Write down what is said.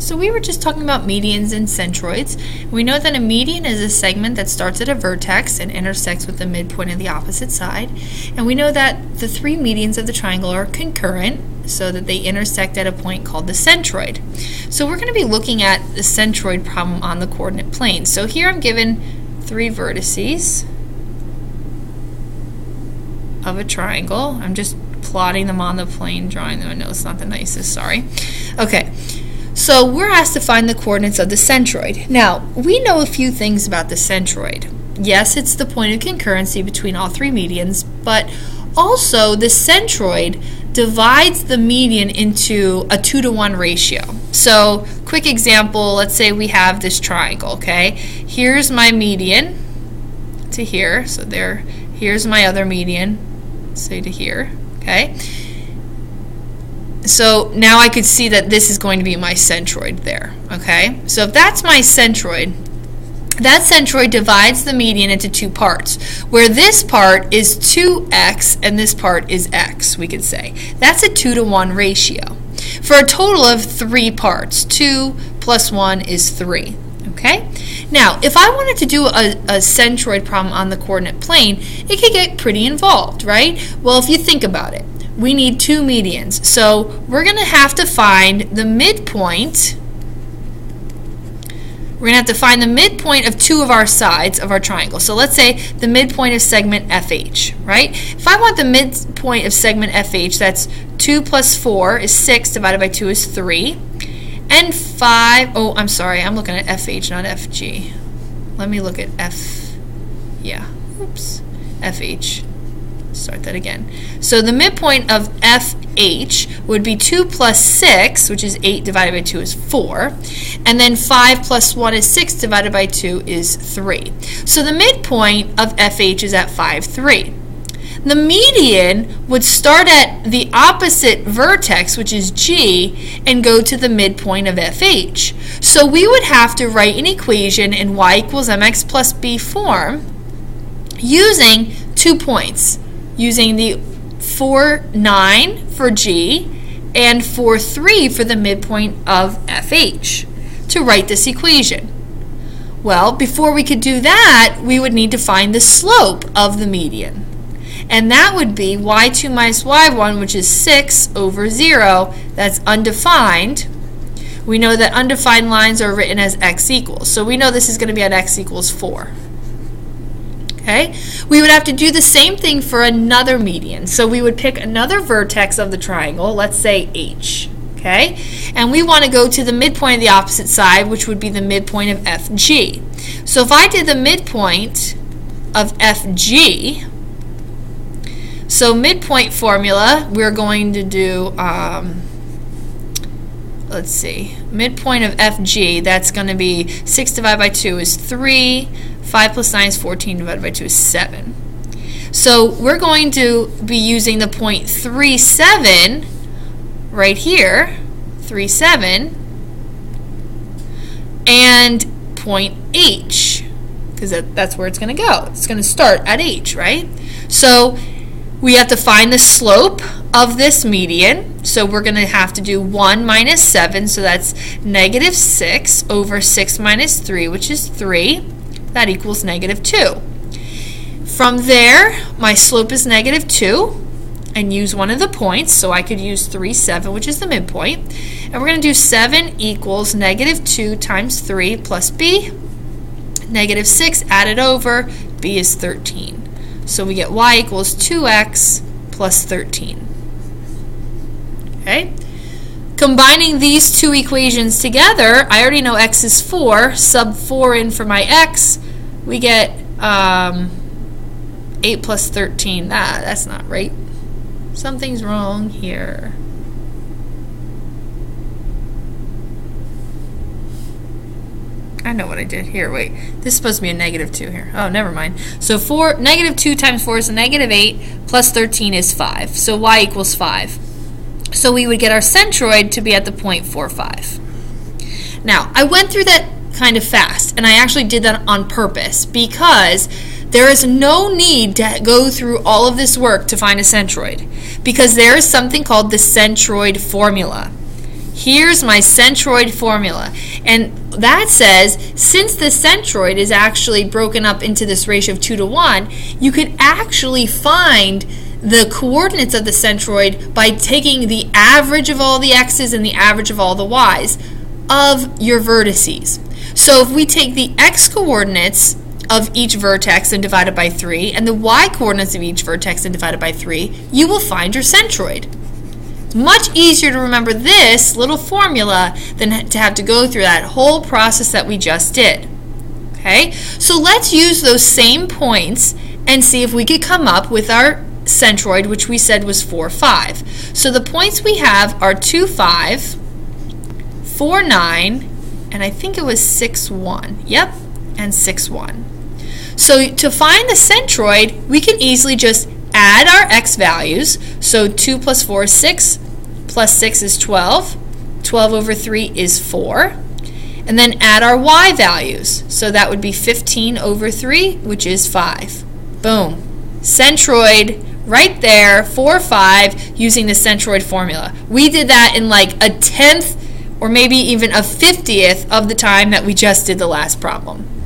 So we were just talking about medians and centroids. We know that a median is a segment that starts at a vertex and intersects with the midpoint of the opposite side. And we know that the three medians of the triangle are concurrent, so that they intersect at a point called the centroid. So we're going to be looking at the centroid problem on the coordinate plane. So here I'm given three vertices of a triangle. I'm just plotting them on the plane, drawing them. I know it's not the nicest, sorry. Okay, so we're asked to find the coordinates of the centroid. Now, we know a few things about the centroid. Yes, it's the point of concurrency between all three medians, but also the centroid divides the median into a 2-to-1 ratio. So, quick example, let's say we have this triangle, okay? Here's my median to here, so here's my other median, say to here, okay? So now I could see that this is going to be my centroid there, okay? So if that's my centroid, that centroid divides the median into two parts, where this part is 2x and this part is x, we could say. That's a 2-to-1 ratio for a total of 3 parts. 2 plus 1 is 3. Okay? Now, if I wanted to do a centroid problem on the coordinate plane, it could get pretty involved, right? Well, if you think about it, we need two medians. So we're going to have to find the midpoint. We're going to have to find the midpoint of two of our sides of our triangle. So let's say the midpoint of segment FH, right? If I want the midpoint of segment FH, that's 2 plus 4 is 6, divided by 2 is 3. And 5, oh, I'm sorry, I'm looking at FH, not FG. Let me look at FH. Start that again. So the midpoint of FH would be 2 plus 6, which is 8 divided by 2 is 4. And then 5 plus 1 is 6 divided by 2 is 3. So the midpoint of FH is at 5, 3. The median would start at the opposite vertex, which is G, and go to the midpoint of FH. So we would have to write an equation in y equals mx plus b form using 2 points, using the 4, 9 for G and 4, 3 for the midpoint of FH to write this equation. Well, before we could do that, we would need to find the slope of the median. And that would be y2 minus y1, which is 6 over 0. That's undefined. We know that undefined lines are written as x equals. So we know this is going to be at x equals 4. Okay? We would have to do the same thing for another median. So we would pick another vertex of the triangle, let's say H. Okay? And we want to go to the midpoint of the opposite side, which would be the midpoint of FG. So if I did the midpoint of FG, so midpoint formula, we're going to do, let's see, midpoint of FG, that's going to be 6 divided by 2 is 3, 5 plus 9 is 14, divided by 2 is 7. So we're going to be using the point 3, 7 right here, 3, 7, and point H, because that's where it's going to go. It's going to start at H, right? So we have to find the slope of this median. So we're going to have to do 1 minus 7, so that's negative 6 over 6 minus 3, which is 3. That equals negative 2. From there, my slope is negative 2, and use one of the points, so I could use 3, 7, which is the midpoint. And we're going to do 7 equals negative 2 times 3 plus b. Negative 6 added over, b is 13. So we get y equals 2x plus 13. Okay? Combining these two equations together, I already know x is 4. Sub 4 in for my x, we get 8 plus 13. That's not right. Something's wrong here. I know what I did here. Wait, this is supposed to be a negative 2 here. Oh, never mind. So negative 2 times 4 is a negative 8, plus 13 is 5. So y equals 5. So we would get our centroid to be at the point 4, 5. Now, I went through that kind of fast, and I actually did that on purpose because there is no need to go through all of this work to find a centroid, because there is something called the centroid formula. Here's my centroid formula. And that says, since the centroid is actually broken up into this ratio of 2 to 1, you could actually find the coordinates of the centroid by taking the average of all the x's and the average of all the y's of your vertices. So if we take the x coordinates of each vertex and divide it by 3, and the y coordinates of each vertex and divide it by 3, you will find your centroid. Much easier to remember this little formula than to have to go through that whole process that we just did. Okay, so let's use those same points and see if we could come up with our centroid, which we said was 4, 5. So the points we have are 2, 5, 4, 9, and I think it was 6, 1. Yep, and 6, 1. So to find the centroid, we can easily just add our x values. So 2 plus 4 is 6, plus 6 is 12. 12 over 3 is 4. And then add our y values. So that would be 15 over 3, which is 5. Boom. Centroid right there, 4, 5, using the centroid formula. We did that in like a 10th or maybe even a 50th of the time that we just did the last problem.